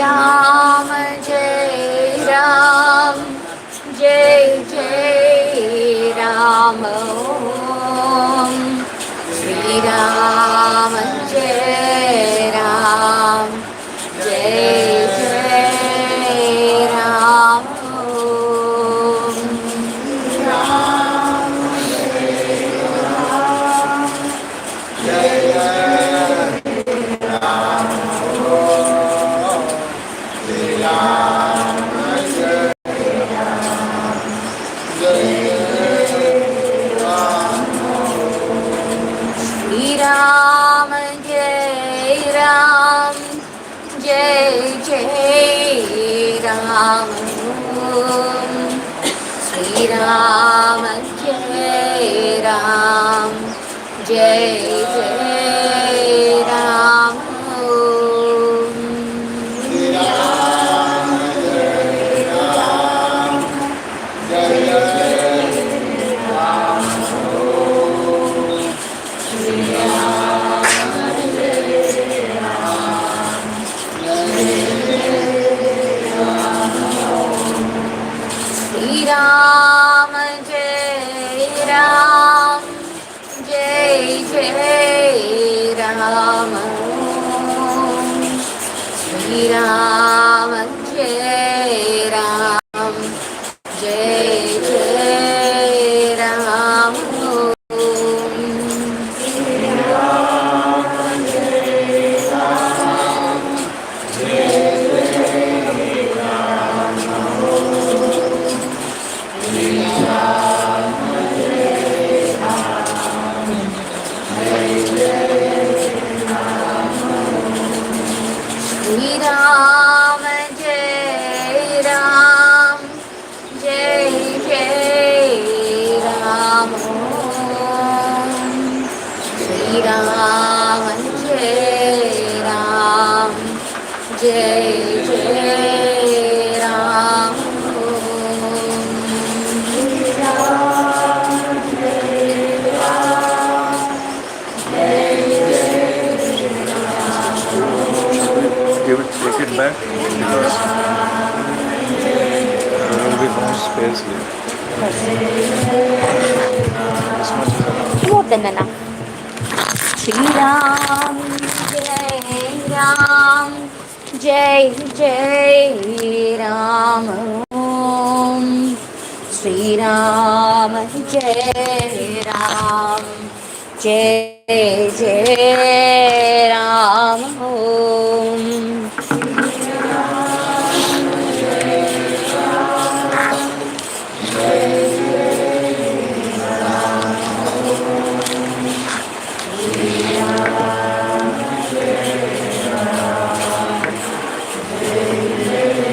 Ram, Jai Ram, Jai Jai Ram, Om. Shri Ram, Jai Ram, Jai Jai Ram, Om. Ram, Jai Ram, Jai Ram, Om. Shri Ram, Jai Ram, Jai Ram, Shri Ram, Jai Ram, Jai Jai Ram, Om. Shri Ram, Jai Ram, Jai Jai Ram, Om. Shri Ram, Jai Ram, Jai Jai Ram, Om. Shri Ram, Jai Ram, Jai Ram, Shri Ram, Jai Ram, Jai Jai Ram, Om. Shri Ram, Jai Ram, Jai Jai Ram, Om. Shri Ram, Jai Ram, Jai Jai Ram, Om. Shri Ram, Jai Ram, Jai Jai Ram, Shri Ram, Jai Ram, Jai Jai Ram, Om. Shri Ram, Jai Ram, Jai Jai Ram, Om. Shri Ram, Jai Ram, Jai Jai Ram, Give it, take it back because there will be no space here. This much is enough. more than enough. Shri Ram, Jai Ram, Jai Jai Ram, Om. Shri Ram, Jai Ram, Jai Jai Ram, Om. Shri Ram, Jai Ram, Jai Jai Ram, Om. Shri Ram, Jai Ram, Jai Jai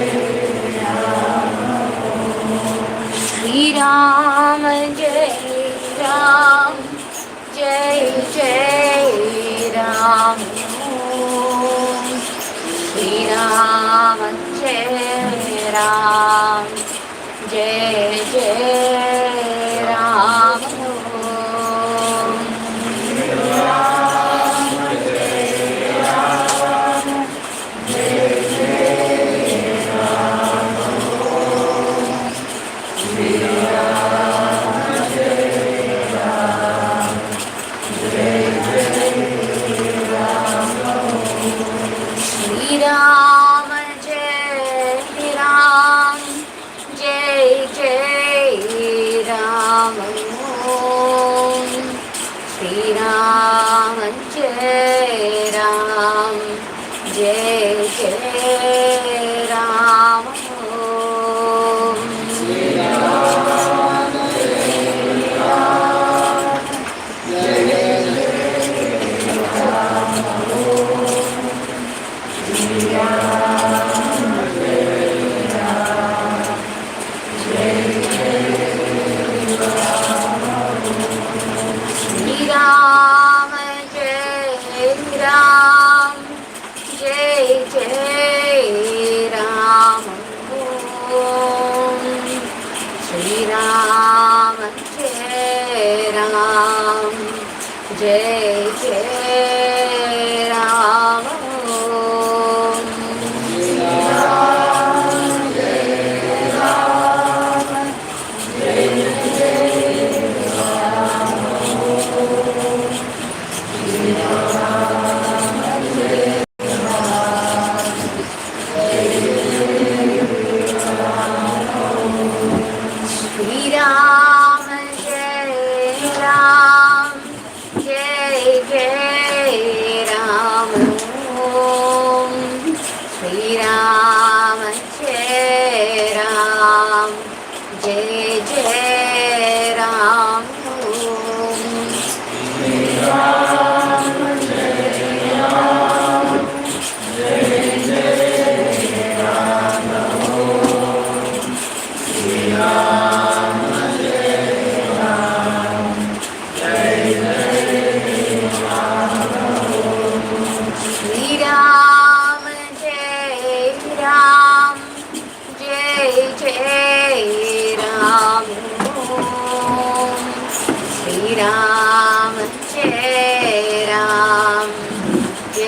Ram, Om. Shri Ram, Jai Ram, Jai Jai Ram, Om. Shri Ram, Jai Ram, Jai Jai Ram, Om. Shri Ram, Jai Ram, Jai Jai Ram, Om. Shri Ram, Jai Ram, Jai Jai Ram, Om. Shri Ram, Jai Ram, Jai Jai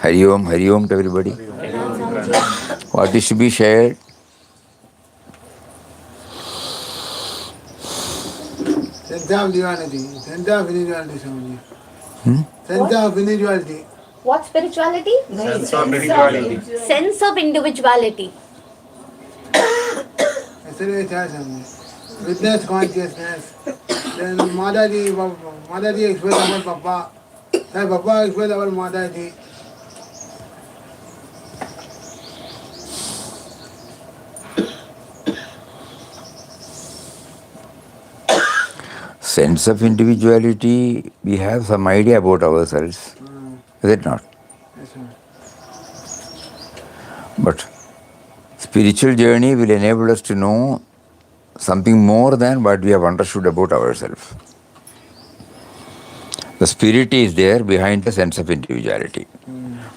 Hari Om to everybody. What is to be shared? Sense of duality, sense of individuality, Swamiji. Sense of individuality. What spirituality? Sense of individuality. Sense of individuality. Yesterday, Swamiji. Witness consciousness. Then Mataji expressed about Papa. Then Papa expressed about Mataji. Sense of individuality, we have some idea about ourselves. Is it not? Yes, sir. But spiritual journey will enable us to know something more than what we have understood about ourselves. The spirit is there behind the sense of individuality.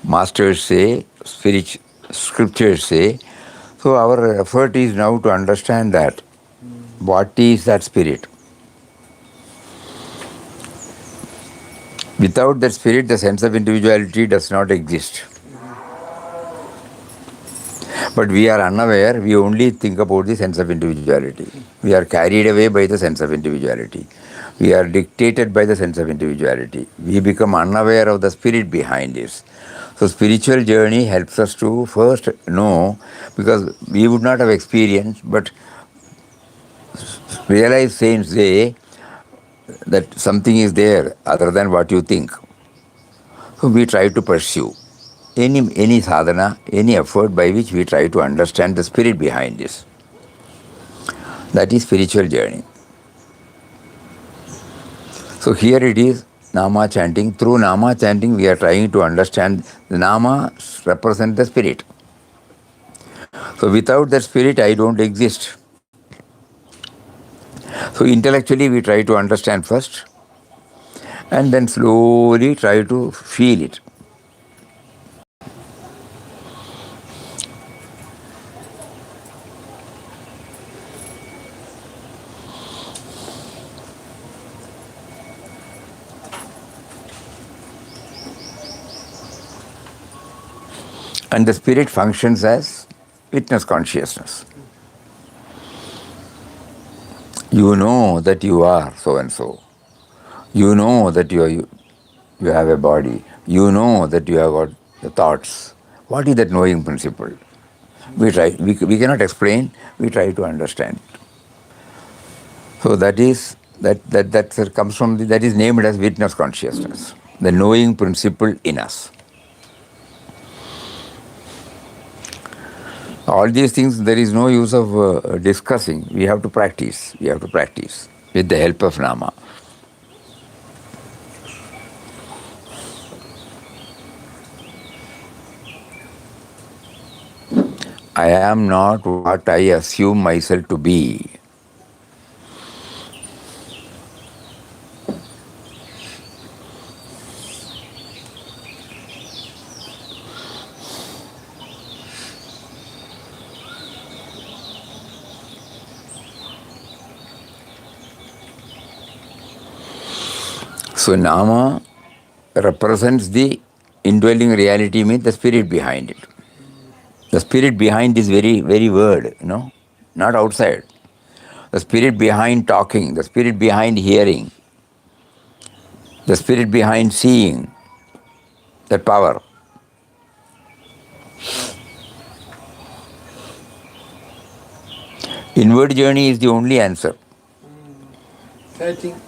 Masters say, scriptures say, so our effort is now to understand that. What is that spirit? Without that spirit, the sense of individuality does not exist. But we are unaware, we only think about the sense of individuality. We are carried away by the sense of individuality. We are dictated by the sense of individuality. We become unaware of the spirit behind this. So spiritual journey helps us to first know, because we would not have experience, but realized saints say that something is there other than what you think. So we try to pursue any sadhana, any effort by which we try to understand the spirit behind this. That is spiritual journey. So here it is, Nama chanting. Through Nama chanting, we are trying to understand the Nama represents the spirit. So without that spirit, I don't exist. So intellectually, we try to understand first, and then slowly try to feel it. And the spirit functions as witness consciousness. You know that you are so and so. You know that you have a body. You know that you have got the thoughts. What is that knowing principle? We cannot explain, we try to understand. So that comes from that is named as witness consciousness, the knowing principle in us. All these things, there is no use of discussing. We have to practice. We have to practice with the help of Nama. I am not what I assume myself to be. So Nama represents the indwelling reality, means the spirit behind it. The spirit behind this very word, not outside. The spirit behind talking, the spirit behind hearing, the spirit behind seeing, that power. Inward journey is the only answer. Searching.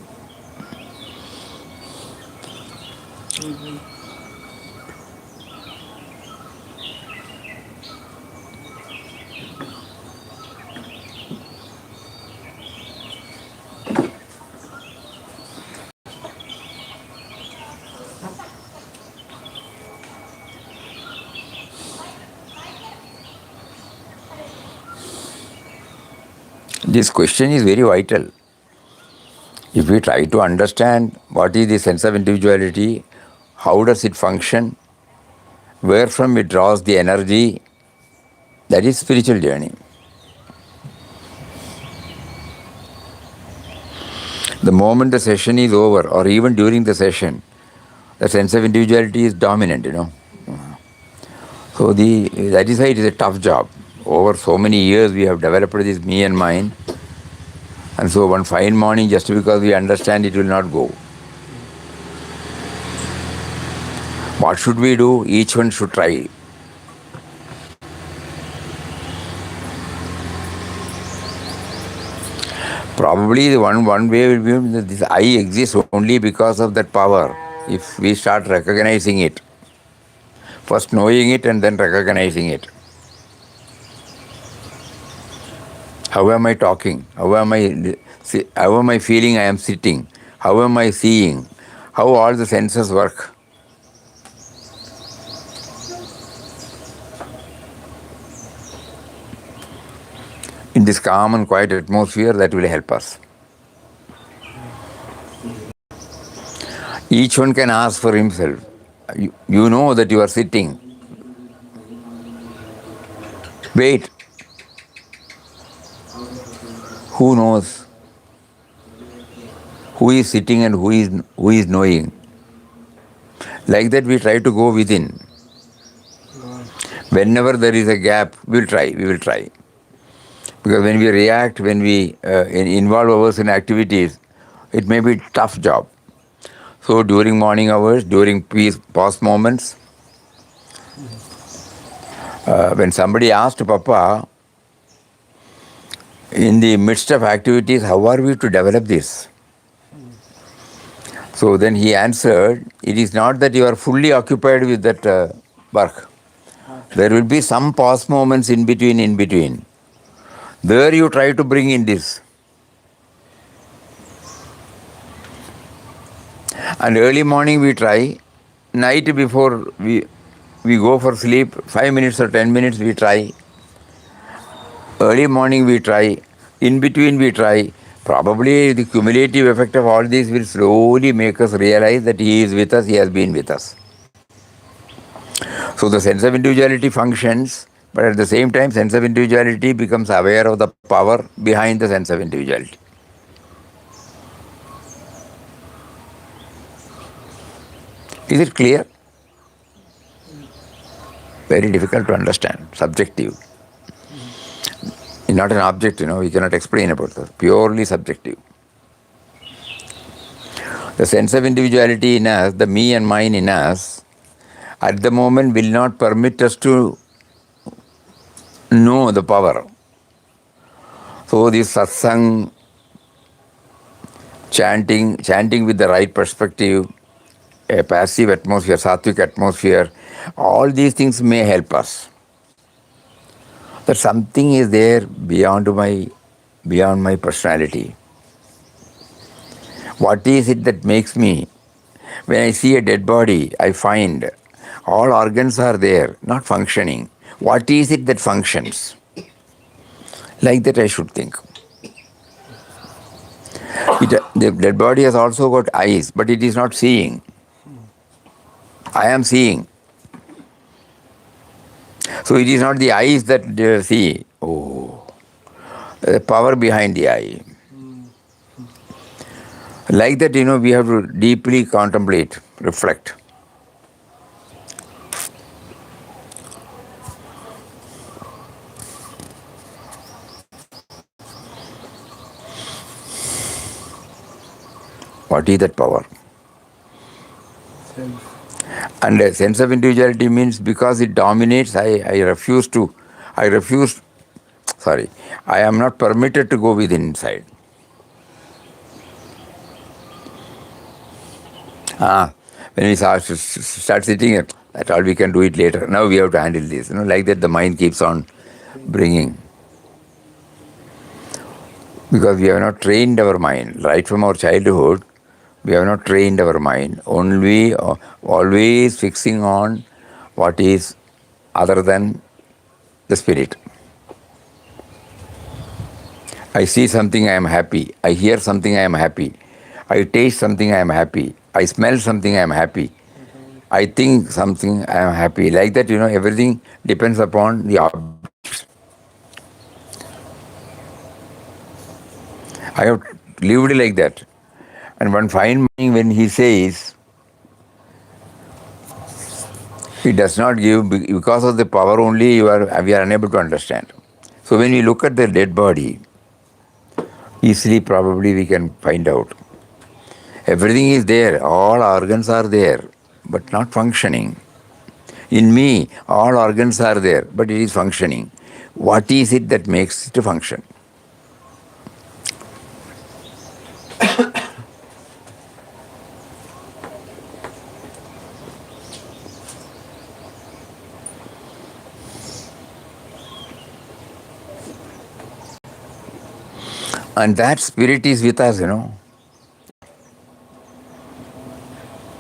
This question is very vital. If we try to understand what is the sense of individuality, how does it function, where from it draws the energy, that is spiritual journey. The moment the session is over, or even during the session, the sense of individuality is dominant, So that is why it is a tough job. Over so many years we have developed this me and mine, and so one fine morning, just because we understand, it will not go. What should we do? Each one should try. Probably the one way will be that this I exists only because of that power. If we start recognizing it, first knowing it and then recognizing it. How am I talking? How am I feeling I am sitting? How am I seeing? How all the senses work? In this calm and quiet atmosphere, that will help us. Each one can ask for himself. You know that you are sitting. Wait. Who knows? Who is sitting and who is knowing? Like that we try to go within. Whenever there is a gap, we will try. Because when we react, when we involve ourselves in activities, it may be a tough job. So during morning hours, during pause moments, when somebody asked Papa, in the midst of activities, how are we to develop this? So then he answered, it is not that you are fully occupied with that work. There will be some pause moments in between. There you try to bring in this. And early morning we try, night before we go for sleep, 5 minutes or 10 minutes we try. Early morning we try, in between we try. Probably the cumulative effect of all this will slowly make us realize that He is with us, He has been with us. So the sense of individuality functions, but at the same time, sense of individuality becomes aware of the power behind the sense of individuality. Is it clear? Very difficult to understand, subjective. It's not an object, we cannot explain about that. Purely subjective. The sense of individuality in us, the me and mine in us, at the moment will not permit us to know the power. So this satsang, chanting with the right perspective, a passive atmosphere, sattvic atmosphere, all these things may help us. That something is there beyond my personality. What is it that makes me? When I see a dead body, I find all organs are there, not functioning. What is it that functions? Like that I should think. The dead body has also got eyes, but it is not seeing. I am seeing. So it is not the eyes that see. Oh, the power behind the eye. Like that, we have to deeply contemplate, reflect. What is that power? And a sense of individuality means because it dominates, I am not permitted to go within inside. When we start sitting, that's all we can do it later. Now we have to handle this. Like that the mind keeps on bringing. Because we have not trained our mind. Right from our childhood, we have not trained our mind. Only always fixing on what is other than the spirit. I see something, I am happy. I hear something, I am happy. I taste something, I am happy. I smell something, I am happy. I think something, I am happy. Like that, everything depends upon the objects. I have lived like that. And one fine morning when he says, It does not give, because of the power only we are unable to understand. So when we look at the dead body, easily probably we can find out. Everything is there, all organs are there, but not functioning. In me, all organs are there, but it is functioning. What is it that makes it to function? And that spirit is with us,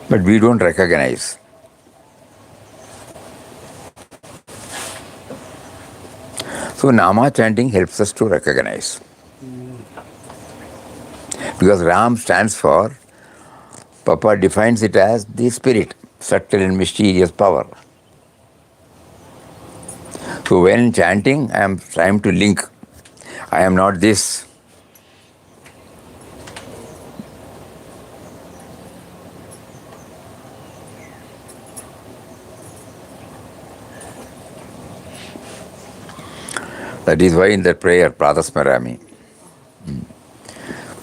but we don't recognize. So Nama chanting helps us to recognize. Because Ram stands for, Papa defines it as the spirit, subtle and mysterious power. So when chanting, I am trying to link. I am not this. That is why in that prayer, Pradasmarami.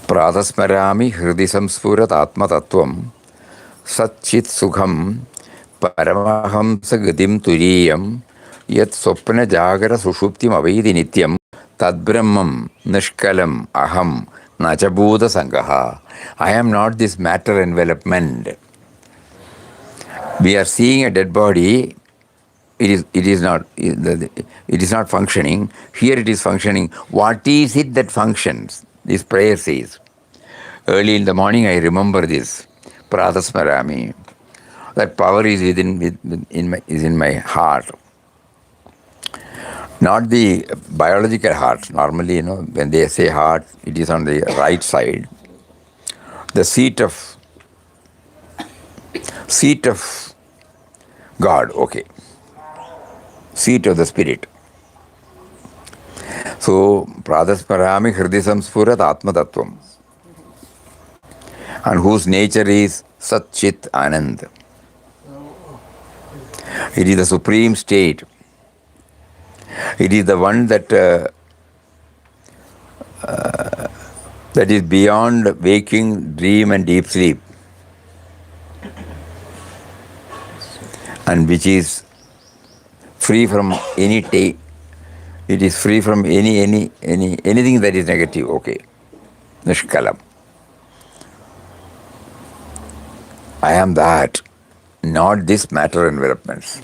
Pradasmarami hridi samsfurat atma tattvam satchit sukham paramahamsa gadim turiyam yat swapna jagara sushuptim avaidi nityam tadbrahmam nishkalam aham nachabhuta sangaha. I am not this matter envelopment. We are seeing a dead body. It is not functioning. Here it is functioning. What is it that functions? This prayer says. Early in the morning I remember this. Pradasmarami. That power is in my heart. Not the biological heart. Normally, when they say heart, it is on the right side. The seat of God, okay. Seat of the spirit. So, Pradasmarami Hridisam Spurat Atma Tattvam. And whose nature is Sat Chit Anand. It is the supreme state. It is the one that is beyond waking, dream and deep sleep. And which is free from any take. It is free from anything that is negative. Okay. Nishkalam. I am that, not this matter envelopments.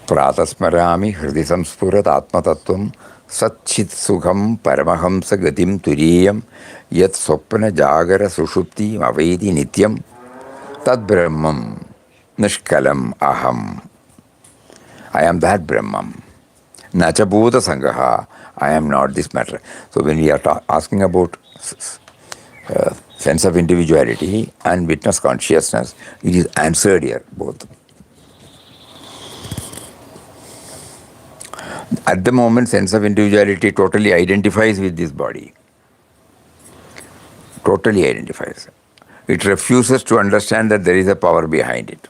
Pratasmarami hridi samspurat atma tattvam satchit sukham paramahamsa gatim turiyam yat swapna jagara sushupti avaidi nityam tad brahmam nishkalam aham. I am that Brahman. Nachabhuta sangaha. I am not this matter. So when we are asking about sense of individuality and witness consciousness, it is answered here, both. At the moment, sense of individuality totally identifies with this body. Totally identifies. It refuses to understand that there is a power behind it.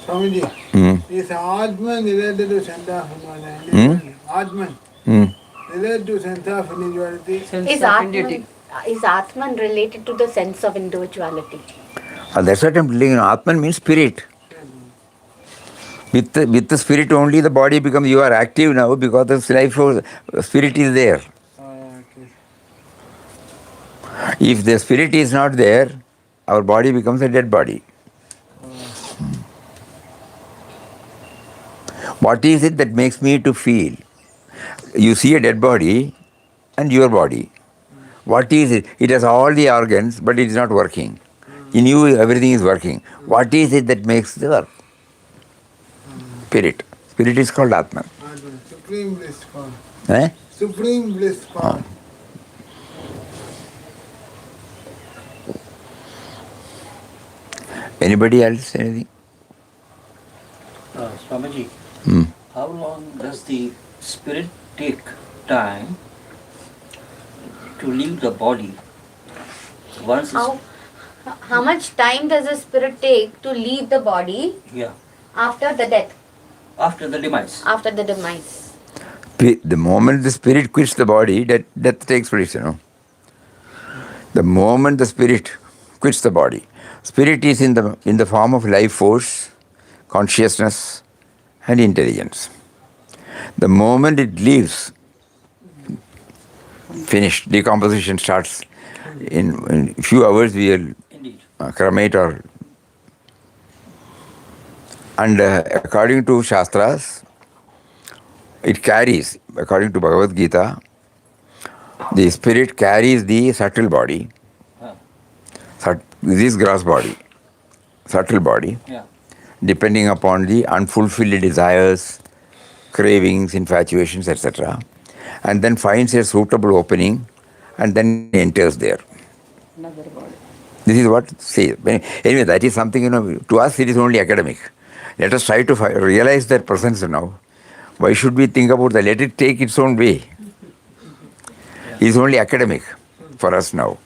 Swamiji, is Atman related to center of individuality? Atman related to center of individuality? Is Atman related to the sense of individuality? That's what I'm telling you. Atman means spirit. With the spirit only the body becomes, you are active now because the life force, spirit is there. Okay. If the spirit is not there, our body becomes a dead body. What is it that makes me to feel? You see a dead body and your body. What is it? It has all the organs, but it is not working. In you, everything is working. What is it that makes the work? Spirit. Spirit is called Atman. Atman, supreme bliss power. Eh? Supreme bliss power. Anybody else? Anything? Swamiji, Hmm. how long does the spirit take time to leave the body once it's, How much time does a spirit take to leave the body yeah, after the death, after the demise? after the demise? The moment the spirit quits the body, death takes place, you know. The moment the spirit quits the body, spirit is in the form of life force, consciousness, and intelligence. The moment it leaves, finished, decomposition starts. In a few hours, we will Indeed. cremate or. And according to Shastras, it carries, according to Bhagavad Gita, the spirit carries the subtle body, Huh. this gross body, subtle body, Yeah. depending upon the unfulfilled desires, cravings, infatuations, etc., and then finds a suitable opening and then enters there. Another body. This is what says. Anyway, that is something, you know, to us it is only academic. Let us try to realize their presence now. Why should we think about that? Let it take its own way. It is only academic for us now.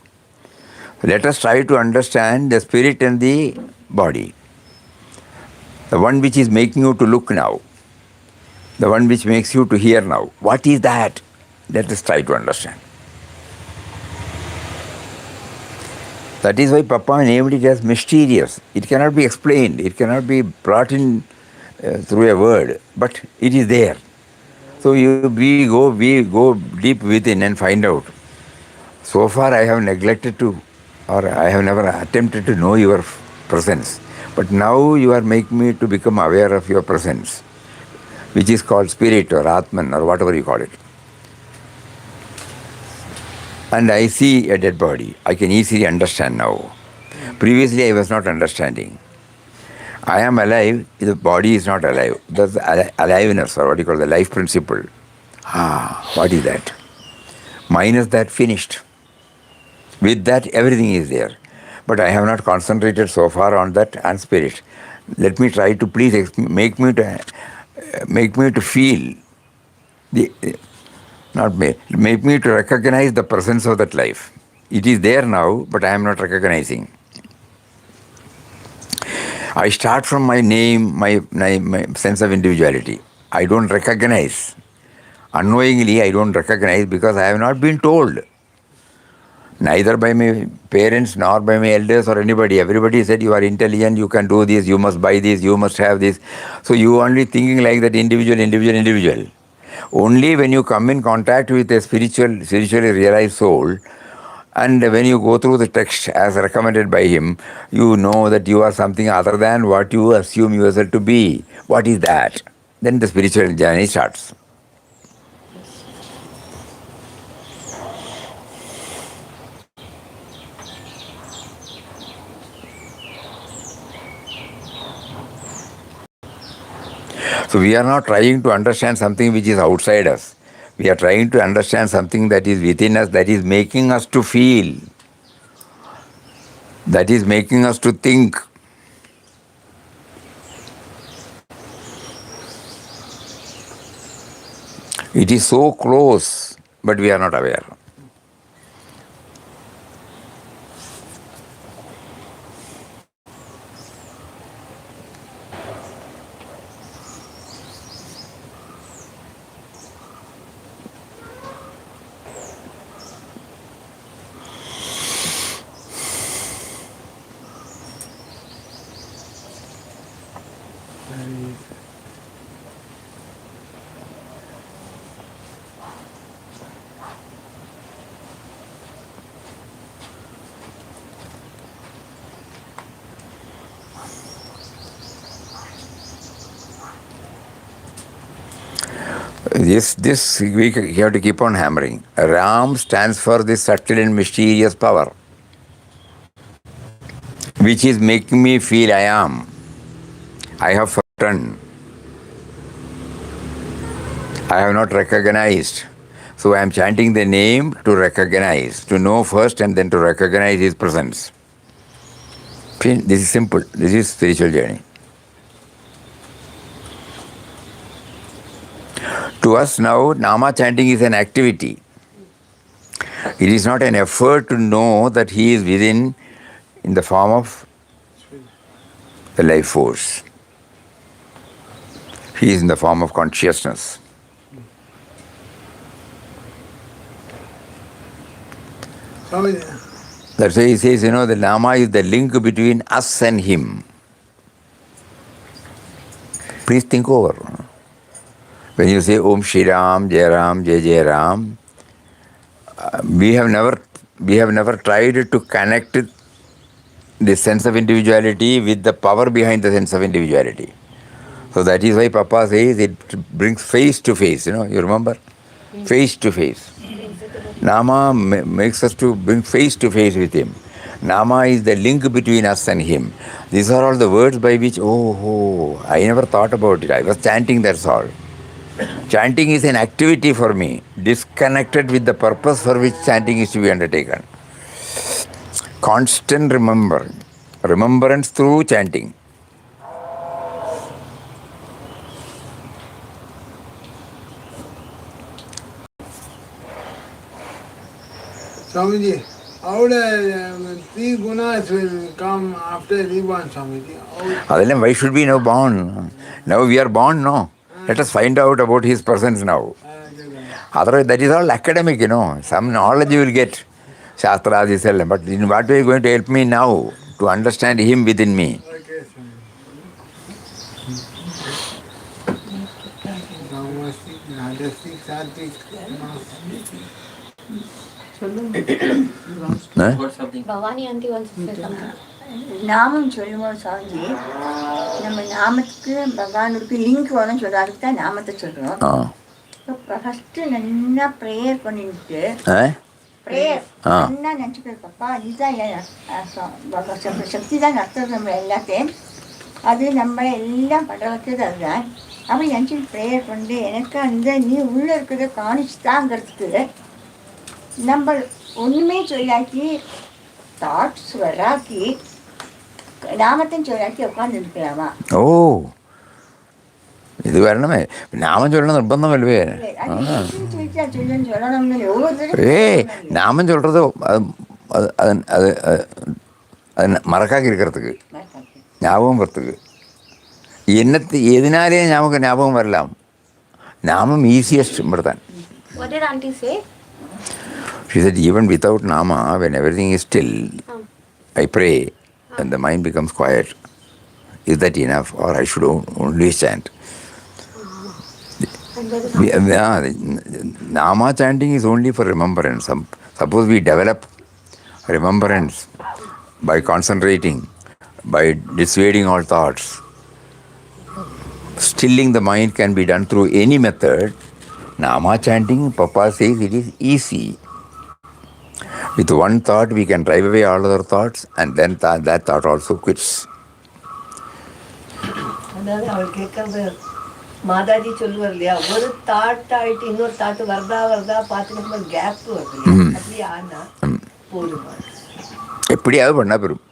Let us try to understand the spirit and the body. The one which is making you to look now. The one which makes you to hear now. What is that? Let us try to understand. That is why Papa named it as mysterious. It cannot be explained. It cannot be brought in through a word. But it is there. So we go deep within and find out. So far I have neglected to, or I have never attempted to know your presence. But now you are making me to become aware of your presence, which is called spirit or Atman or whatever you call it. And I see a dead body. I can easily understand now. Previously I was not understanding. I am alive, the body is not alive. That's aliveness, or what you call the life principle. What is that? Minus that, finished. With that, everything is there. But I have not concentrated so far on that and spirit. Let me try to please make me to feel the not make me to recognize the presence of that life. It is there now, but I am not recognizing. I start from my name, my sense of individuality. I don't recognize. Unknowingly, I don't recognize because I have not been told. Neither by my parents nor by my elders or anybody. Everybody said you are intelligent, you can do this, you must buy this, you must have this. So you only thinking like that individual. Only when you come in contact with a spiritually realized soul, and when you go through the text as recommended by him, you know that you are something other than what you assume yourself to be. What is that? Then the spiritual journey starts. So we are not trying to understand something which is outside us. We are trying to understand something that is within us, that is making us to feel, that is making us to think. It is so close, but we are not aware. This we have to keep on hammering. Ram stands for this subtle and mysterious power, which is making me feel I am. I have forgotten. I have not recognized. So I am chanting the name to recognize, to know first and then to recognize his presence. This is simple. This is spiritual journey. To us now, Nama chanting is an activity. It is not an effort to know that he is within in the form of the life force. He is in the form of consciousness. Swamiji, That's why he says, the Nama is the link between us and him. Please think over. When you say Om Shri Ram, Jai Ram, Jai Jai Ram, we have never tried to connect the sense of individuality with the power behind the sense of individuality. So that is why Papa says it brings face to face, you remember? Face to face. Nama makes us to bring face to face with him. Nama is the link between us and him. These are all the words by which, I never thought about it. I was chanting, that's all. Chanting is an activity for me, disconnected with the purpose for which chanting is to be undertaken. Constant remembrance through chanting. Swamiji, how the three gunas will come after reborn, Swamiji? Then why should we now born? Now we are born, no? Let us find out about his presence now. Otherwise, that is all academic, Some knowledge you will get. Shastras is all. But in what way are you going to help me now to understand him within me? Okay, Huh? Got something? Bhavani auntie wants to say something. நாமம் சொல்லுவோம் சாமிஜி நம்ம நாமத்துக்கு பகவானுக்கு link வேணும்னு சொல்றோம் அதுக்கு தான் நாமத்தை சொல்றோம் இப்போ ஃபர்ஸ்ட் நல்லா ப்ரேயர் பண்ணிட்டு ப்ரேயர் நல்லா நினச்சிக்கிறது பப்பா இதுதான் சக்தி தான் நடத்துறது நம்ம எல்லாத்தையும் அது நம்ம எல்லாம் பட வைக்கிறது அதுதான் அப்படி நினச்சிட்டு ப்ரேயர் பண்ணிட்டு எனக்கு அந்த நீ உள்ளே இருக்கிறத காணிச்சுதாங்கிறதுக்கு நம்ம ஒன்றுமே சொல்லாக்கி தாட்ஸ் வராக்கி நாமத்தையும் சொல்லாக்கி உட்காந்து இருக்கலாமா ഇത് വരണമേ നാമം ചൊല്ലണം നിർബന്ധമല്ലേ நாமம் சொல்றது அது மறக்காக்கி இருக்கிறதுக்கு ஞாபகம் வரத்துக்கு எதனாலே நமக்கு ஞாபகம் வரலாம் நாமம் ஈஸியஸ்ட் தான். What did auntie say? She said even without nama, when everything is still, I pray and the mind becomes quiet. Is that enough or I should only chant? Nama chanting is only for remembrance. Suppose we develop remembrance by concentrating, by dissuading all thoughts. Stilling the mind can be done through any method. Nama chanting, Papa says it is easy. With one thought we can drive away all other thoughts and then that thought also quits. அதாவது அவள் கேட்கறது மாதாஜி சொல்லுவார் இல்லையா ஒரு thought ஆயிட்டு இன்னொரு thought வருதா பார்த்துட்டு கேப் வருது இல்லையா அப்படி ஆனா போதுமா எப்படியாவது பண்ணா பெறும்.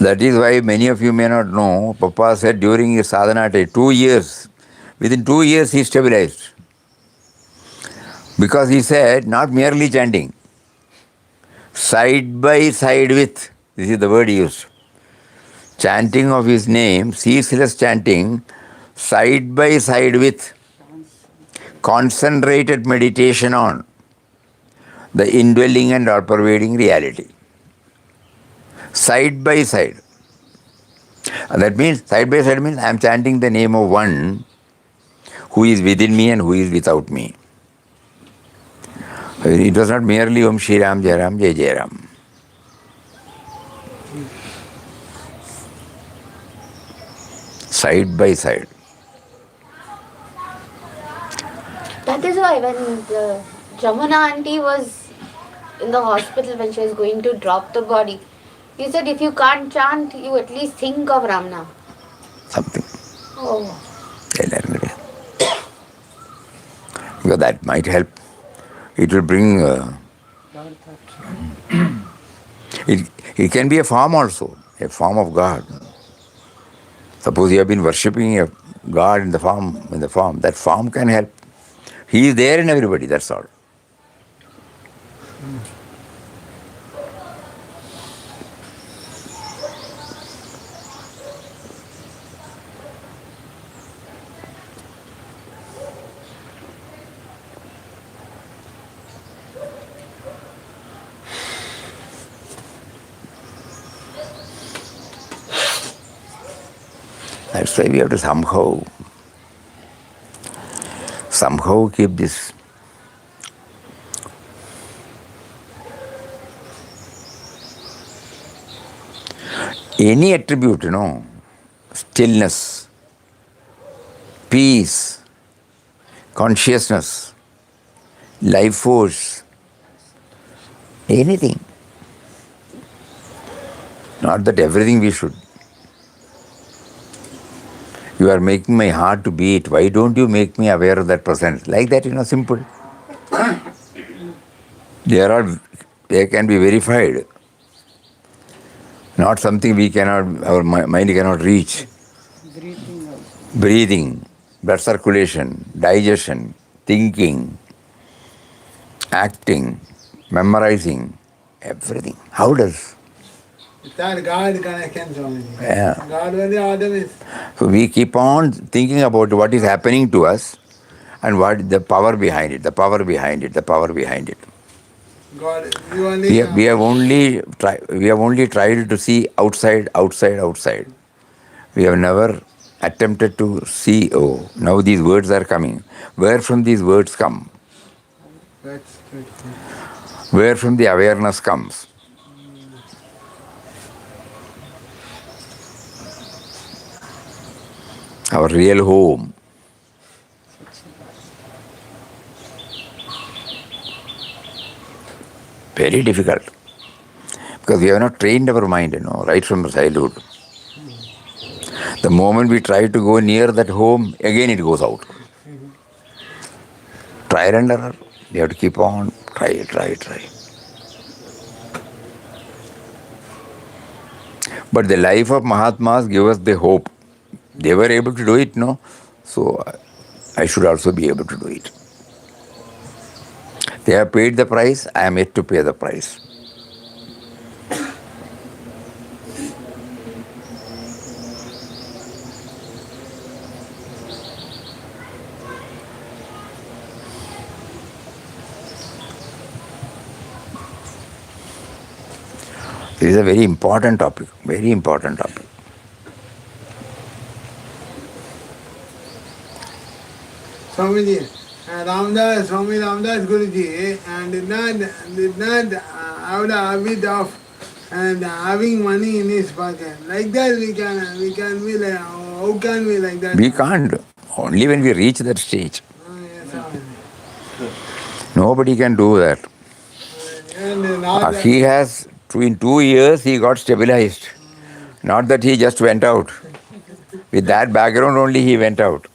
That is why many of you may not know, Papa said during his sadhana day, 2 years, within 2 years he stabilized. Because he said, not merely chanting, side by side with, this is the word he used, chanting of his name, ceaseless chanting, side by side with concentrated meditation on the indwelling and all-pervading reality. Side by side. And that means, side by side means I am chanting the name of one who is within me and who is without me. It was not merely Om Shri Ram, Jai Ram, Jai Jai Ram. Side by side. That is why when the Jamuna auntie was in the hospital when she was going to drop the body, he said if you can't chant, you at least think of Ramna. Something. Oh. Because that might help. It will bring It can be a form also, a form of God. Suppose you have been worshipping a God in the form, that form can help. He is there in everybody, that's all. That's why we have to somehow keep this. Any attribute, stillness, peace, consciousness, life force, anything. Not that everything we should. You are making my heart to beat. Why don't you make me aware of that presence? Like that, simple. They can be verified. Not something our mind cannot reach. Breathing, blood circulation, digestion, thinking, acting, memorizing, everything. How does? Without God connection, Swamiji. Yeah. God only order is. So we keep on thinking about what is happening to us and what the power behind it, the power behind it, the power behind it. God, you only. We have only tried to see outside. We have never attempted to see, oh, now these words are coming. Where from these words come? That's good. Where from the awareness comes? Our real home. Very difficult. Because we have not trained our mind, right from childhood. The moment we try to go near that home, again it goes out. Trial and error. You have to keep on, try. But the life of Mahatmas gave us the hope. They were able to do it, no? So I should also be able to do it. They have paid the price, I am yet to pay the price. This is a very important topic, very important topic. Swamiji, Swami Ramdas Guruji, and did not have the habit of and having money in his pocket. Like that we can be like, how can we like that? We can't. Only when we reach that stage. Yes, Swamiji. Nobody can do that. And not He has, in 2 years, he got stabilized. Not that he just went out. With that background only he went out.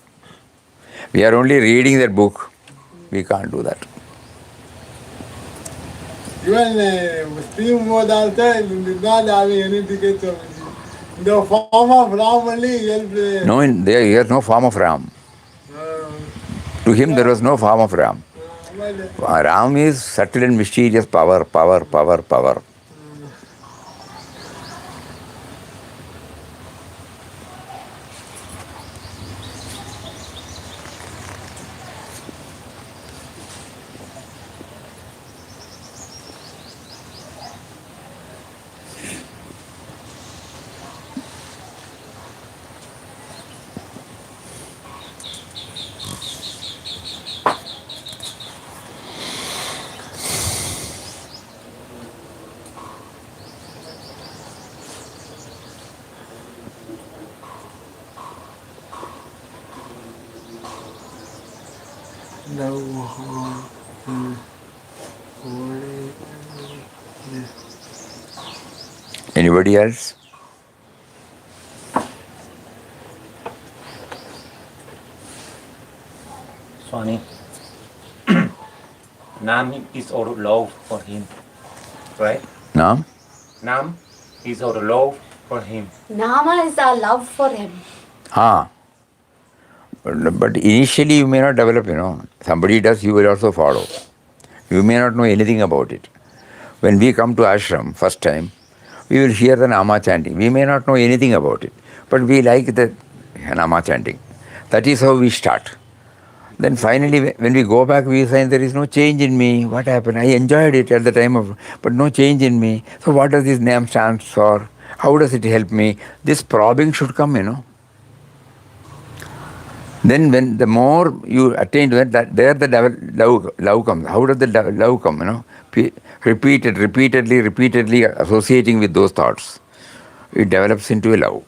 We are only reading that book. We can't do that. even steamboat also did not have any ticket, Swamiji. The form of Ram only helped. No, there is no form of Ram. To him there was no form of Ram. Ram is subtle and mysterious power. Anybody else? Swami, Nam is our love for him, right? Nam? Nam is our love for him. Nama is our love for him. Ah. But initially you may not develop, Somebody does, you will also follow. You may not know anything about it. When we come to ashram first time, we will hear the Nama chanting. We may not know anything about it, but we like the Nama chanting. That is how we start. Then finally, when we go back, we find there is no change in me. What happened? I enjoyed it at the time of, but no change in me. So what does this name stand for? How does it help me? This probing should come. Then when the more you attain to it, there the love comes. How does the love come? Repeatedly associating with those thoughts. It develops into a love.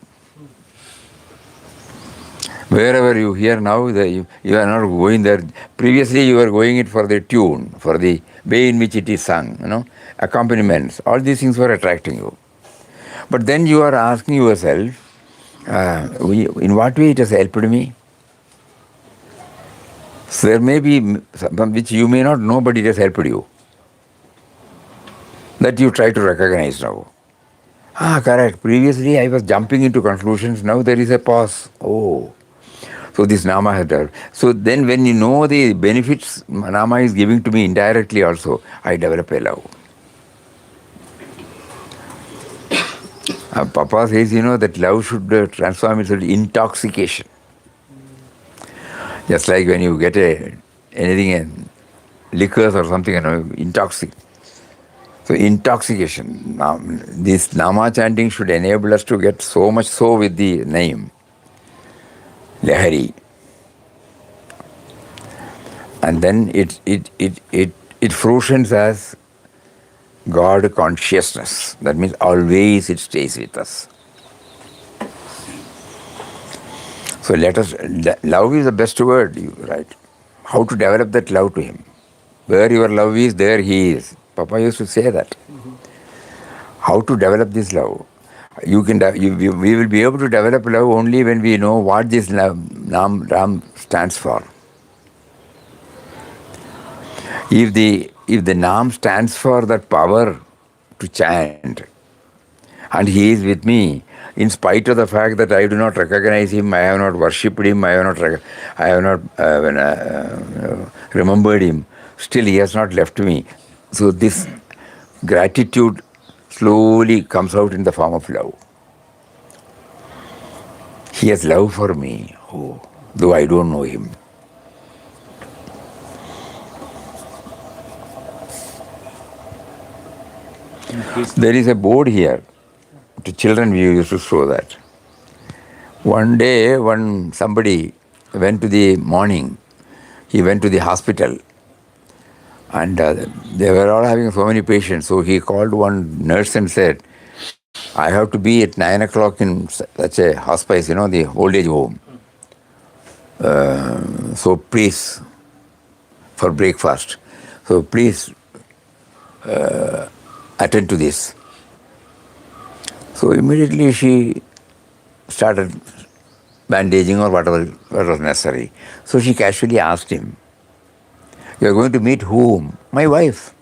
Wherever you hear now, you are not going there. Previously you were going it for the tune, for the way in which it is sung, accompaniments. All these things were attracting you. But then you are asking yourself, in what way it has helped me? So there may be some which you may not know, but it has helped you. That you try to recognize now. Correct. Previously I was jumping into conclusions. Now there is a pause. Oh. So this Nama has developed. So then when you know the benefits Nama is giving to me indirectly also, I develop a love. Papa says, that love should transform itself into intoxication. Just like when you get anything, liquors or something, intoxic. So intoxication. Now, this Nama chanting should enable us to get so much so with the name, Lahari. And then it fruitions as God consciousness. That means always it stays with us. So love is the best word, right? How to develop that love to him. Where your love is, there he is. Papa used to say that. How to develop this love? We will be able to develop love only when we know what this love, Ram stands for. If the Nam stands for that power to chant, and he is with me, in spite of the fact that I do not recognize him, I have not worshipped him, I have not remembered him, still he has not left me. So this gratitude slowly comes out in the form of love. He has love for me, though I don't know him. There is a board here. To children we used to show that. One day, somebody went to the morning, he went to the hospital, and they were all having so many patients. So he called one nurse and said, I have to be at 9 o'clock in such a hospice, the old age home. So please, for breakfast. So please attend to this. So immediately she started bandaging or whatever was necessary. So she casually asked him, you are going to meet whom? My wife.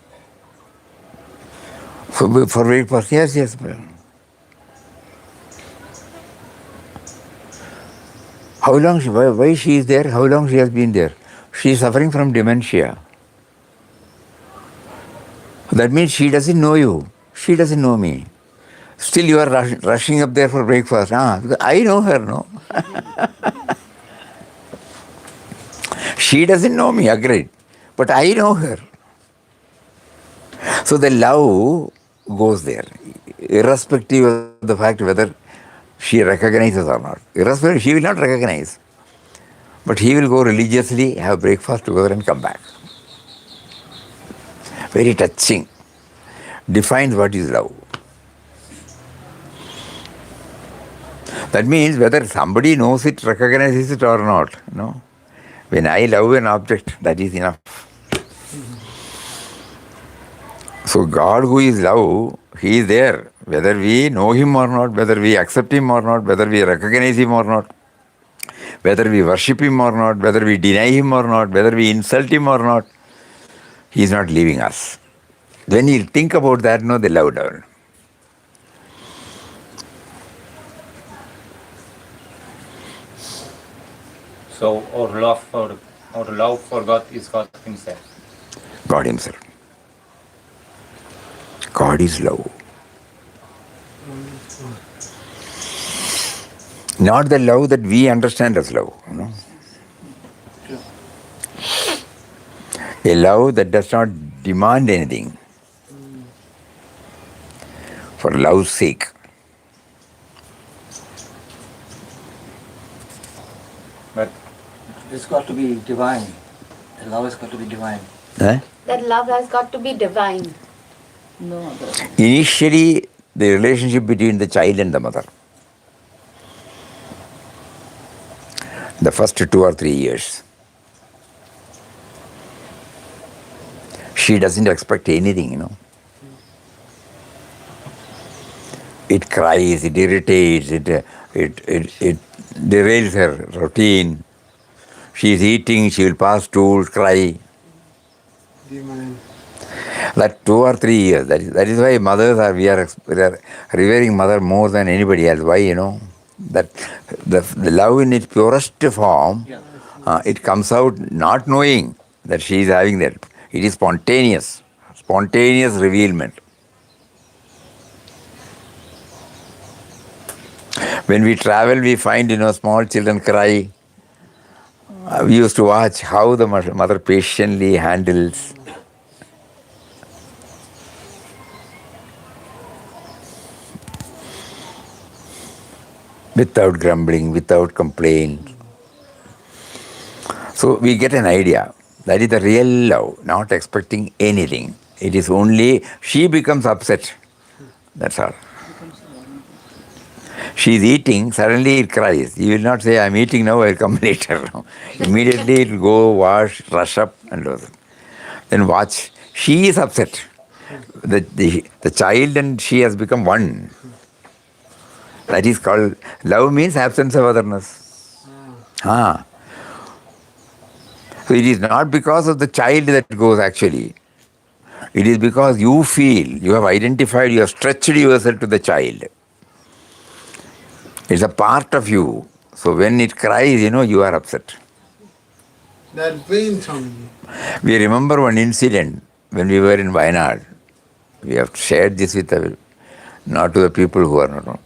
For breakfast, yes. How long, why she is there? How long she has been there? She is suffering from dementia. That means she doesn't know you. She doesn't know me. Still you are rushing up there for breakfast. Because I know her, no? She doesn't know me, agreed. But I know her. So the love goes there, irrespective of the fact whether she recognizes or not. Irrespective, she will not recognize. But he will go religiously, have breakfast together and come back. Very touching. Defines what is love. That means whether somebody knows it, recognizes it or not. When I love an object, that is enough. So God who is love, he is there. Whether we know him or not, whether we accept him or not, whether we recognize him or not, whether we worship him or not, whether we deny him or not, whether we insult him or not, He is not leaving us. When you think about that, no, the love down. So our love for God is God Himself. God Himself. God is love. Not the love that we understand as love. A love that does not demand anything for love's sake. But It's got to be divine. The love has got to be divine. Eh? That love has got to be divine. No other. Initially, the relationship between the child and the mother. The first 2 or 3 years. She doesn't expect anything. It cries, it irritates, it derails her routine. She is eating, she will pass stools, cry. Divine. Like 2 or 3 years. That is why mothers we are revering mother more than anybody else. Why, that the love in its purest form, it comes out not knowing that she is having that. It is spontaneous revealment. When we travel, we find, small children cry. We used to watch how the mother patiently handles. Without grumbling, without complaint. So we get an idea. That is the real love, not expecting anything. It is only, she becomes upset. That's all. She is eating, suddenly it cries. You will not say, I'm eating now, I'll come later. Immediately it will go wash, rush up and do that. Then watch. She is upset. The child and she has become one. That is called, love means absence of otherness. So it is not because of the child that goes actually. It is because you feel, you have identified, you have stretched yourself to the child. It's a part of you. So when it cries, you are upset. That pains on We remember one incident when we were in Wayanad. We have shared this with not to the people who are not.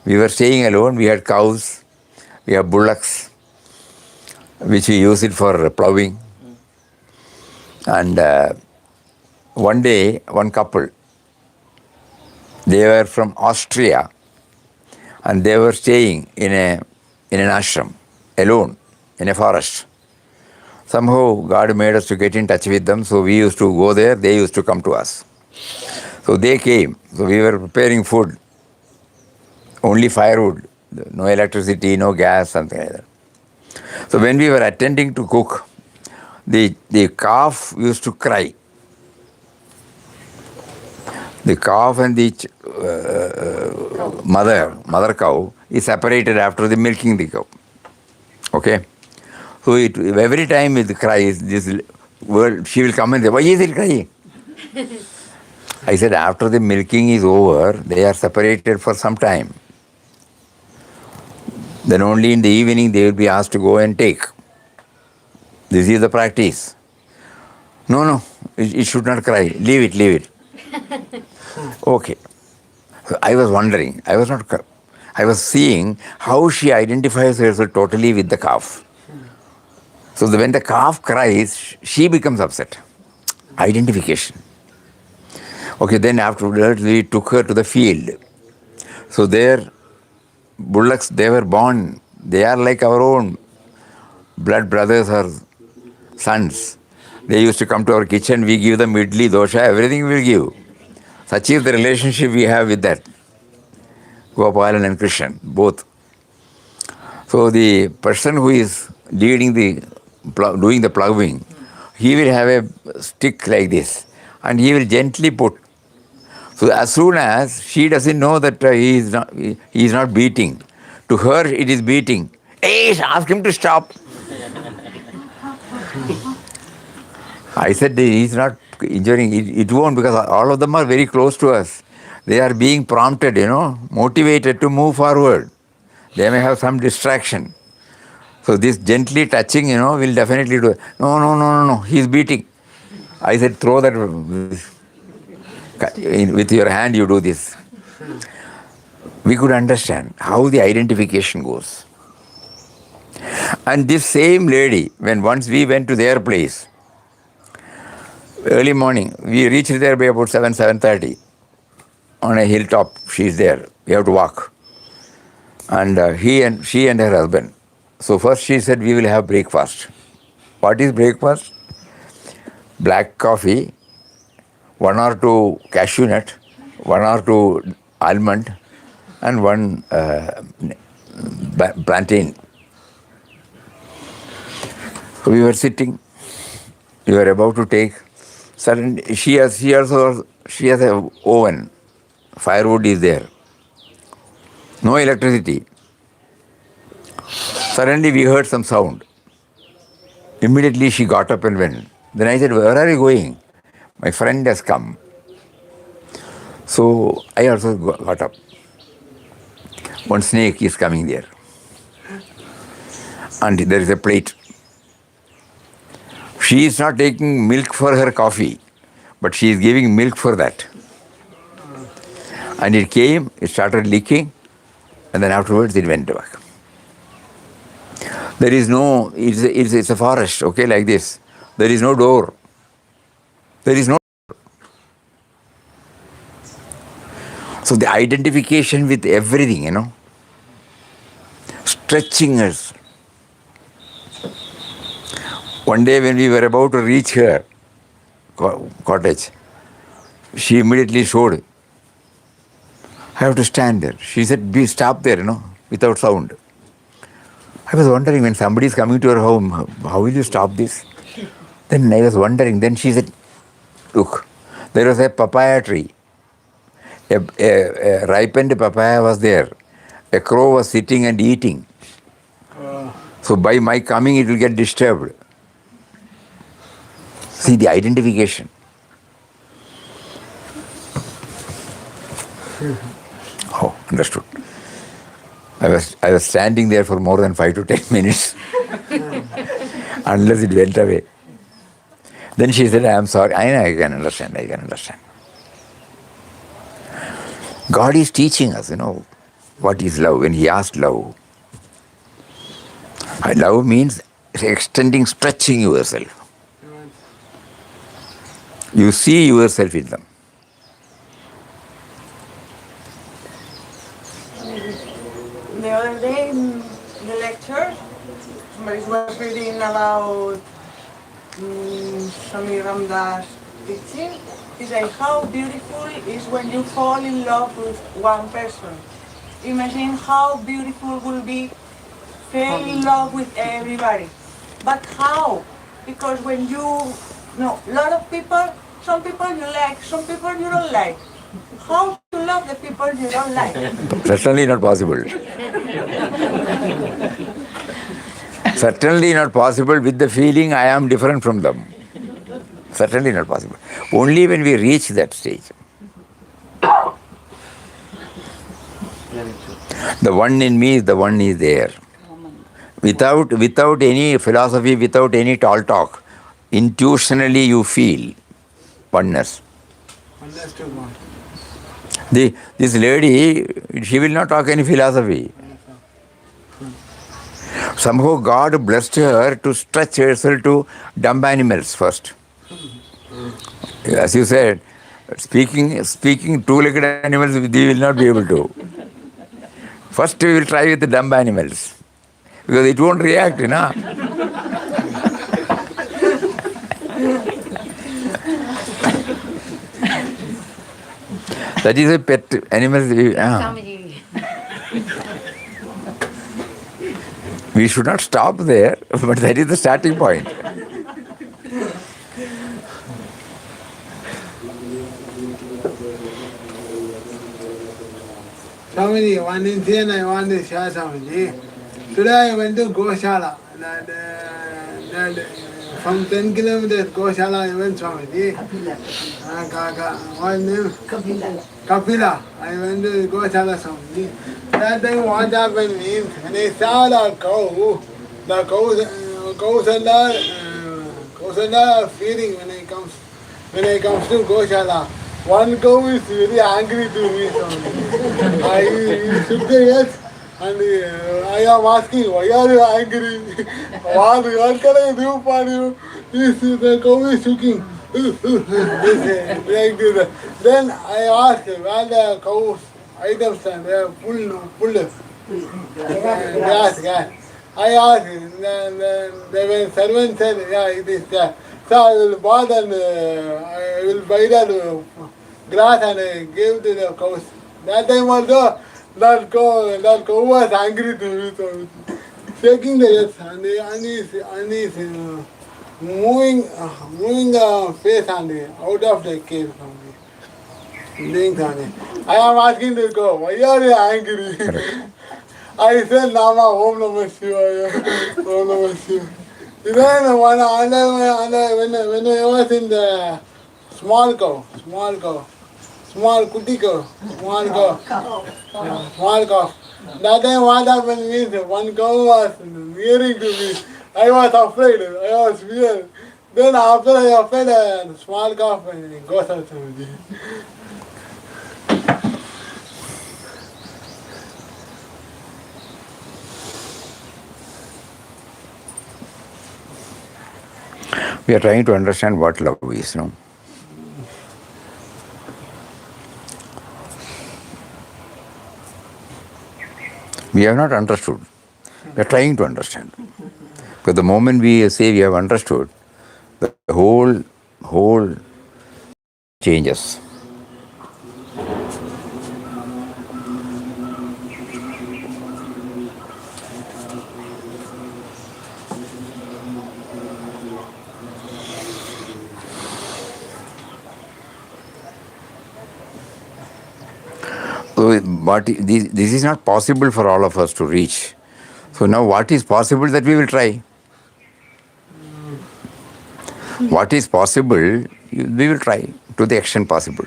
We were staying alone. We had cows. We have bullocks, which we use it for plowing. And one day, one couple, they were from Austria, and they were staying in an ashram, alone, in a forest. Somehow God made us to get in touch with them, so we used to go there, they used to come to us. So they came, so we were preparing food, only firewood, no electricity, no gas, something like that. So when we were attending to cook, the calf used to cry. The calf and the mother cow is separated after the milking the cow. Okay? So every time it cries, this word, she will come and say, why is it crying? I said, after the milking is over, they are separated for some time. Then only in the evening they will be asked to go and take. This is the practice. No, it should not cry. Leave it. Okay. So I was wondering, I was seeing how she identifies herself totally with the calf. So when the calf cries, she becomes upset. Identification. Okay, then afterwards we took her to the field. So there, bullocks, they were born. They are like our own blood brothers or sons. They used to come to our kitchen, we give them idli, dosha, everything we will give. Such is the relationship we have with that. Gopalan and Krishnan, both. So the person who is leading doing the ploughing, he will have a stick like this and he will gently put. So as soon as she doesn't know that he is not beating, to her it is beating. Hey, ask him to stop. I said he is not injuring. It won't, because all of them are very close to us. They are being prompted, motivated to move forward. They may have some distraction. So this gently touching, will definitely do it. No, he's beating. I said, throw that, with your hand you do this. We could understand how the identification goes. And this same lady, when once we went to their place, early morning, we reached there by about 7:30. On a hilltop, she's there. We have to walk. And she and her husband. So first she said, we will have breakfast. What is breakfast? Black coffee, 1 or 2 cashew nut, 1 or 2 almond, and 1 plantain. So we were sitting. We were about to take. Suddenly, she has a oven. Firewood is there. No electricity. Suddenly we heard some sound. Immediately she got up and went. Then I said, where are you going? My friend has come. So I also got up. One snake is coming there. And there is a plate. She is not taking milk for her coffee, but she is giving milk for that. And it came, it started licking, and then afterwards it went back. There is no, it's a forest, okay, like this. There is no door. There is no. So the identification with everything, stretching us. One day when we were about to reach her cottage, she immediately showed, I have to stand there. She said, stop there, without sound. I was wondering, when somebody is coming to her home, how will you stop this? Then I was wondering. Then she said, look, there was a papaya tree. A ripened papaya was there. A crow was sitting and eating. So by my coming, it will get disturbed. See the identification. Oh, understood. I was standing there for more than 5 to 10 minutes unless it went away. Then she said, I am sorry. I can understand. God is teaching us, what is love. When He asked love, love means extending, stretching yourself. You see yourself in them. The other day in the lecture, somebody was reading about Swami Ramdas teaching. He said, how beautiful is when you fall in love with one person. Imagine how beautiful will be fall in love with everybody. But how? Because when a lot of people, some people you like, some people you don't like. How to love the people you don't like? Certainly not possible. Certainly not possible with the feeling I am different from them. Certainly not possible. Only when we reach that stage. The one in me is the one is there. Without any philosophy, without any tall talk, intuitionally you feel oneness. Oneness to God. This lady, she will not talk any philosophy. Somehow God blessed her to stretch herself to dumb animals first. As you said, speaking two-legged animals, we will not be able to. First we will try with the dumb animals, because it won't react, That is a pet animal. We should not stop there, but that is the starting point. Swamiji, one incident I want to share, Swamiji. Today I went to Goshala, that from 10 kilometers, Goshala even Swamiji. What name? Kapila. I went to Goshala Swamiji. That time what happened means, when I saw the cows are feeding when I comes to Goshala. One cow is very angry to me. Swamiji. I shook the earth. And I am asking, why are you angry? what can I do for you? The cow is shaking. Like this. Then I asked where the cow's items stand. They are full gas. I asked, then when servant said, yeah, it is there. So I will bath and I will buy that grass and I gave to the cows. That time also, that cow was angry to me, so shaking the earth and he's moving the face and out of the cave. Doing something. I am asking the cow, why are you angry? I said, Nama, Om Namah Shivaya, Om Namah Shivaya. Then when I was in the small kuti cow, small cow. That time what happened means one cow was nearing to me. I was afraid, I was feared. Then after I fed a small cow and it goes out to me. We are trying to understand what love is, no? We have not understood. We are trying to understand. But the moment we say we have understood, the whole changes. So this is not possible for all of us to reach. So now what is possible that we will try? What is possible, we will try to the extent possible.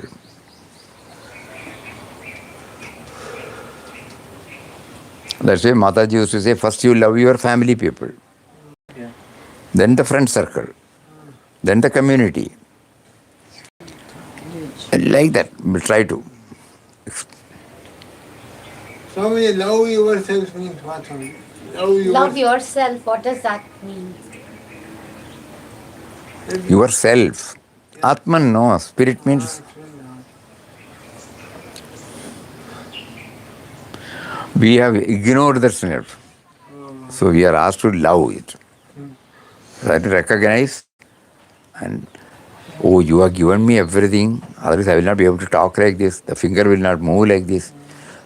That's why Mataji used to say, first you love your family people, then the friend circle, then the community. And like that, we'll try to. Swami, love yourself means what, Swami? Love yourself. What does that mean? Yourself. Atman, no. Spirit means. We have ignored the self. So we are asked to love it. Try to recognize and, oh, you have given me everything, otherwise I will not be able to talk like this, the finger will not move like this,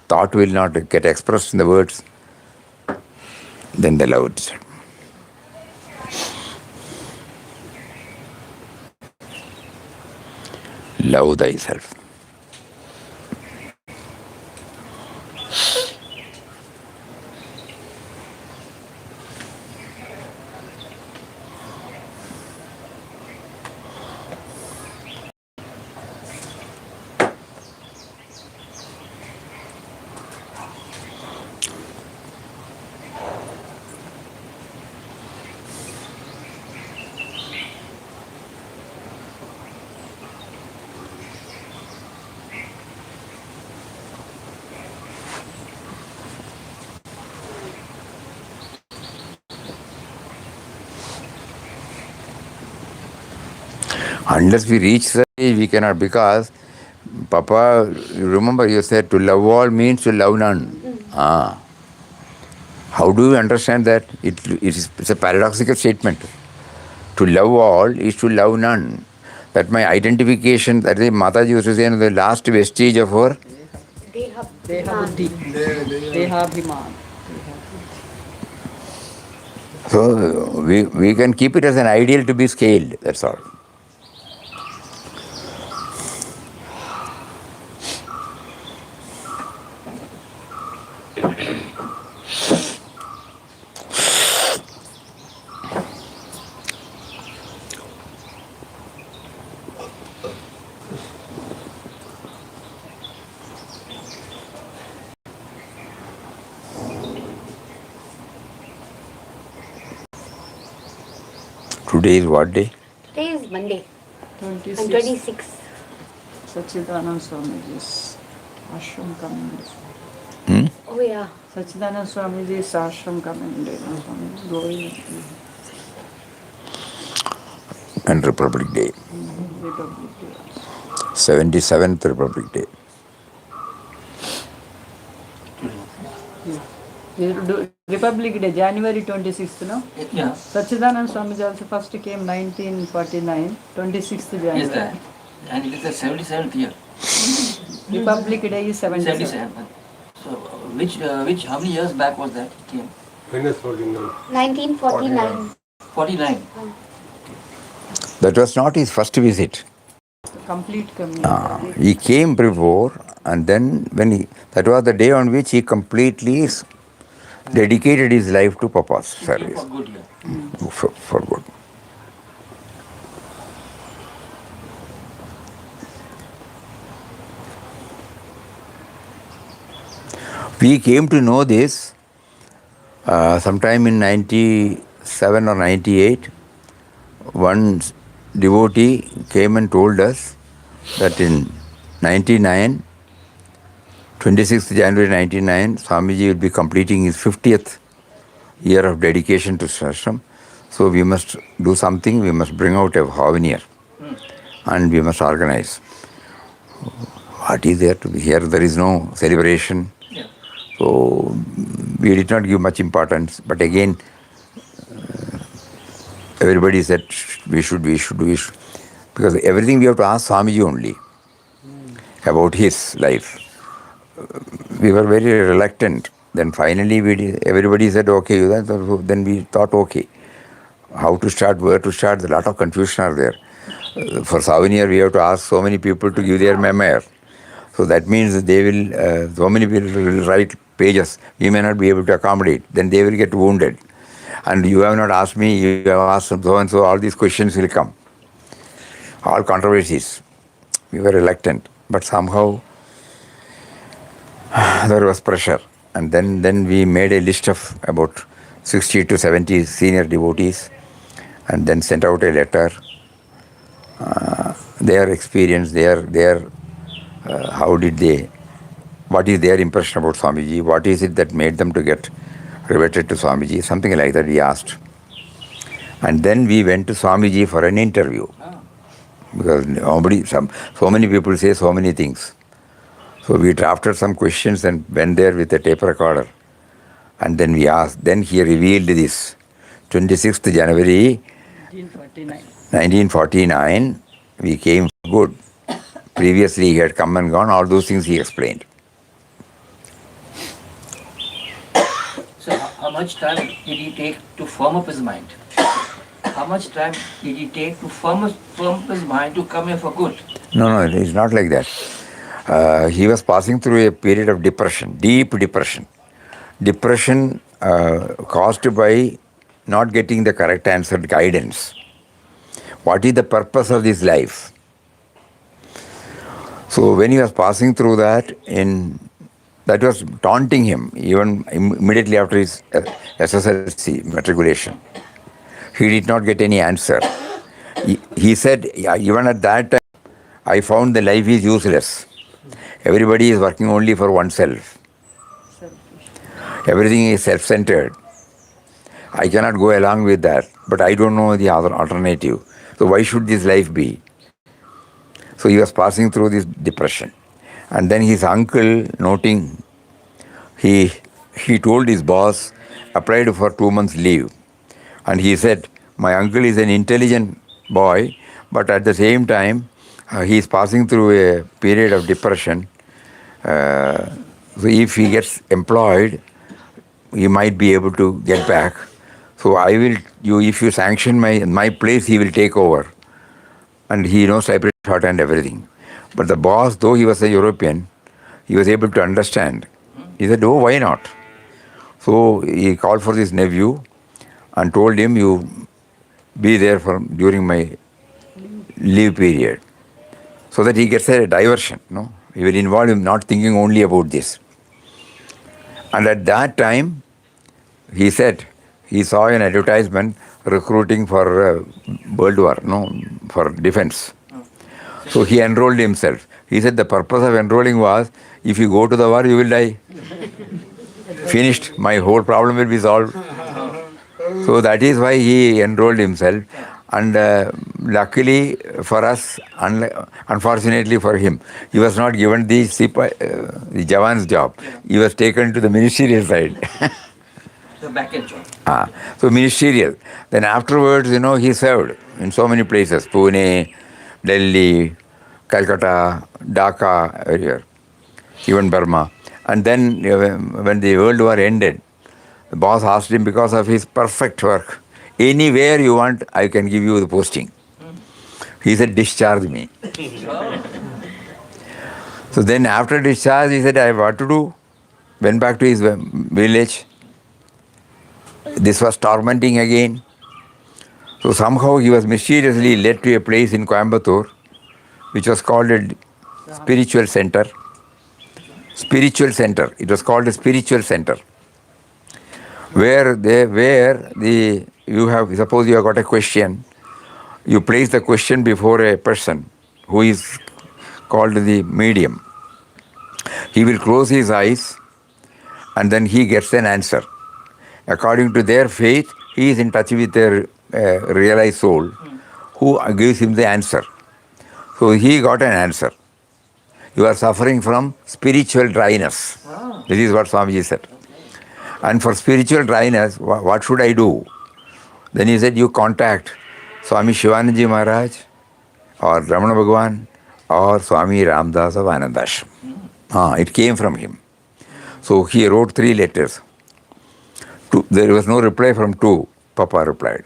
thought will not get expressed in the words. Then the love itself. Love thyself. Unless we reach the age, we cannot, because Papa, you remember you said to love all means to love none. How do you understand that? It's a paradoxical statement. To love all is to love none. That my identification, that is Mataji used to say, the last vestige of our Dehabhiman. So we can keep it as an ideal to be scaled, that's all. Today is what day? Today is Monday. 26. And 26. Sachidanand Swamiji's ashram coming. Oh yeah. Sachidanand Swamiji's ashram coming day. Going. And Republic Day. Republic Day. 77th Republic Day. Republic Day, January 26th, no? Yeah. Sachidanand Swamiji also first came 1949, 26th January. Yes, that. And it is the 77th year. Republic Day is 77. 77. So, how many years back was that he came? 1949. 49. That was not his first visit. Complete community. He came before, and then that was the day on which he completely dedicated his life to Papa's He came service. for good, yeah. For good. We came to know this sometime in 97 or 98. One devotee came and told us that in 99, 26th January 99, Swamiji will be completing his 50th year of dedication to ashram. So we must do something, we must bring out a souvenir and we must organize. What is there to be here? There is no celebration. Yeah. So we did not give much importance. But again, everybody said we should. Because everything we have to ask Swamiji only about his life. We were very reluctant. Then finally everybody said okay. Then we thought okay. How to start, where to start, a lot of confusion are there. For souvenir we have to ask so many people to give their memoir. So that means that they will, so many people will write pages. We may not be able to accommodate. Then they will get wounded. And you have not asked me, you have asked so and so, all these questions will come. All controversies. We were reluctant. But somehow there was pressure. And then we made a list of about 60 to 70 senior devotees and then sent out a letter. Their experience, what is their impression about Swamiji, what is it that made them to get riveted to Swamiji, something like that we asked. And then we went to Swamiji for an interview. Because so many people say so many things. So we drafted some questions and went there with a tape recorder. And then we asked, then he revealed this. 26th January 1949, we came for good. Previously he had come and gone, all those things he explained. So how much time did he take to firm up his mind? How much time did he take to firm up his mind to come here for good? No, it's not like that. He was passing through a period of depression, deep depression. Depression caused by not getting the correct answer, guidance. What is the purpose of this life? So when he was passing through that, that was taunting him, even immediately after his SSLC matriculation. He did not get any answer. He said, even at that time, I found the life is useless. Everybody is working only for oneself. Everything is self-centered. I cannot go along with that, but I don't know the other alternative. So why should this life be? So he was passing through this depression. And then his uncle, noting, he told his boss, applied for 2 months leave. And he said, my uncle is an intelligent boy, but at the same time, he is passing through a period of depression. So if he gets employed, he might be able to get back. So if you sanction my place, he will take over. And he knows typewriter and everything. But the boss, though he was a European, he was able to understand. He said, oh, why not? So he called for his nephew and told him, you be there during my leave period. So that he gets a diversion. No? He will involve him not thinking only about this. And at that time, he said, he saw an advertisement, recruiting for World War, no, for defense. So he enrolled himself. He said the purpose of enrolling was, if you go to the war, you will die. Finished. My whole problem will be solved. So that is why he enrolled himself. And luckily for us, unfortunately for him, he was not given the Jawan's job. He was taken to the ministerial side. The back end job. So ministerial. Then afterwards, he served in so many places. Pune, Delhi, Calcutta, Dhaka, everywhere. Even Burma. And then when the World War ended, the boss asked him, because of his perfect work, anywhere you want, I can give you the posting. He said, discharge me. So then after discharge, he said, I have what to do. Went back to his village. This was tormenting again. So somehow he was mysteriously led to a place in Coimbatore, which was called a spiritual center. Spiritual center. It was called a spiritual center. Suppose you have got a question, you place the question before a person who is called the medium. He will close his eyes and then he gets an answer. According to their faith, he is in touch with their realized soul who gives him the answer. So he got an answer. You are suffering from spiritual dryness. This is what Swamiji said. And for spiritual dryness, what should I do? Then he said, you contact Swami Shivananji Maharaj or Ramana Bhagwan or Swami Ramdas of Anandashram. It came from him. So he wrote 3 letters. There was no reply from 2. Papa replied.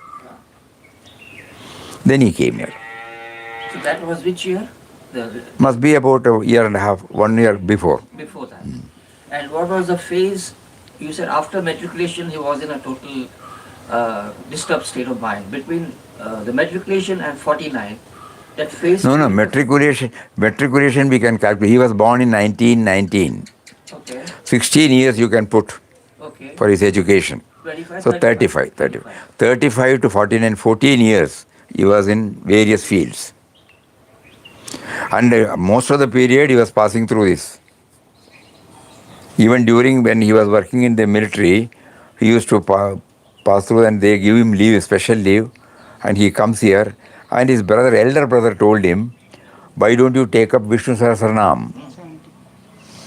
Then he came here. So that was which year? Must be about a year and a half, 1 year before. Before that. And what was the phase? You said after matriculation he was in a total disturbed state of mind. Between the matriculation and 49, that phase... No, matriculation we can calculate. He was born in 1919. Okay. 16 years you can put for his education. 25, So 35 to 49, 14 years he was in various fields. And most of the period he was passing through this. Even during when he was working in the military, he used to pass through and they give him leave, special leave, and he comes here. And his elder brother told him, why don't you take up Vishnu Sahasranam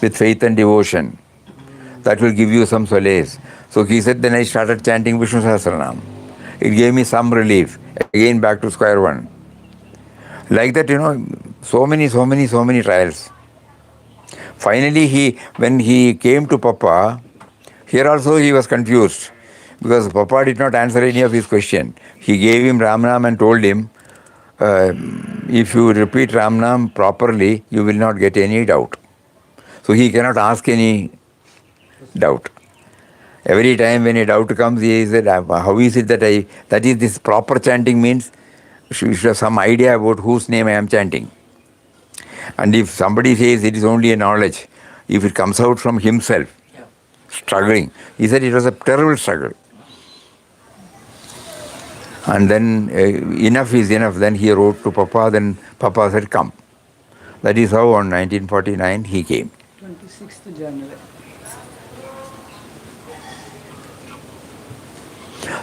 with faith and devotion? That will give you some solace. So he said, then I started chanting Vishnu Sahasranam. It gave me some relief. Again back to square one. Like that, so many trials. Finally, when he came to Papa, here also he was confused because Papa did not answer any of his questions. He gave him Ramnam and told him, if you repeat Ramnam properly, you will not get any doubt. So he cannot ask any doubt. Every time when a doubt comes, he said, how is it that is this proper chanting means? You should have some idea about whose name I am chanting. And if somebody says it is only a knowledge, if it comes out from himself, struggling, he said it was a terrible struggle. And then enough is enough. Then he wrote to Papa, then Papa said, come. That is how on 1949 he came. 26th January.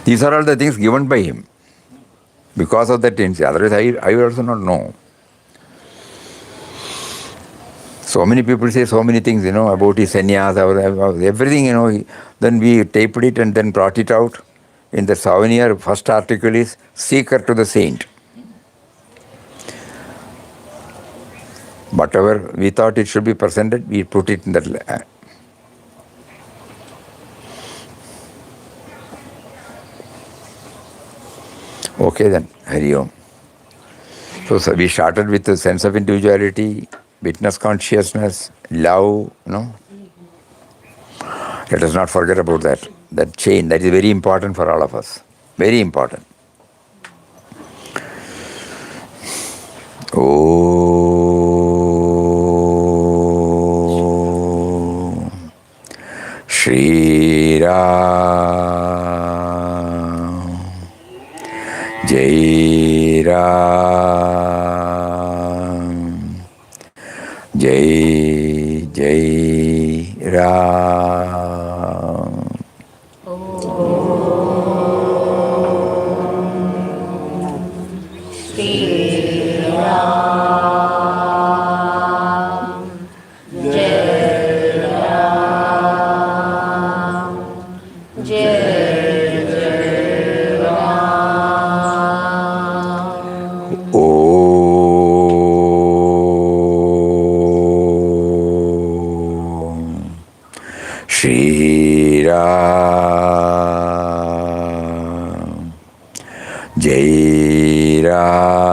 These are all the things given by him. Because of that, otherwise I would also not know. So many people say so many things, about his sannyas, everything, then we taped it and then brought it out. In the souvenir, first article is Seeker to the Saint. Whatever we thought it should be presented, we put it in that. Okay then, Hari Om. So we started with the sense of individuality, witness consciousness, love, Let us not forget about that chain. That is very important for all of us. Very important. Om Shri Ram Jai Ram, Jai Jai Ram. Shri Ram, Jai Ram,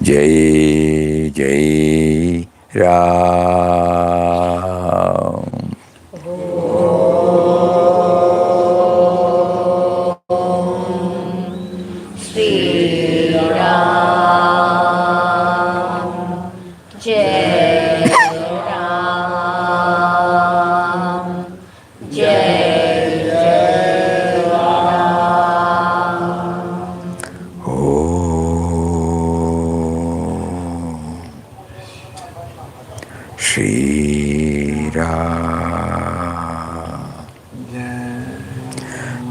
Jai Jai Ram. Shri Ram,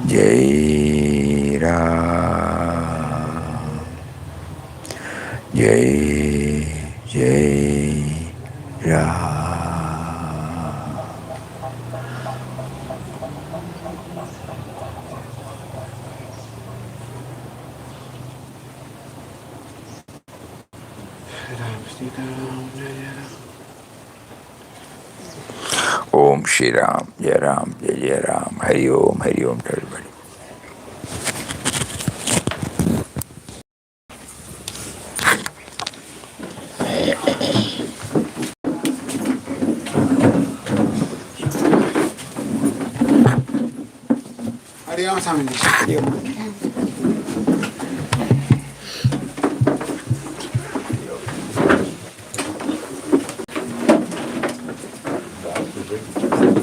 Jai Ram, Jai Jai Ram. Om Shri Ram, Jai Ram, Jai Jai Ram, Hari Om to everybody. Hari Om Swamiji.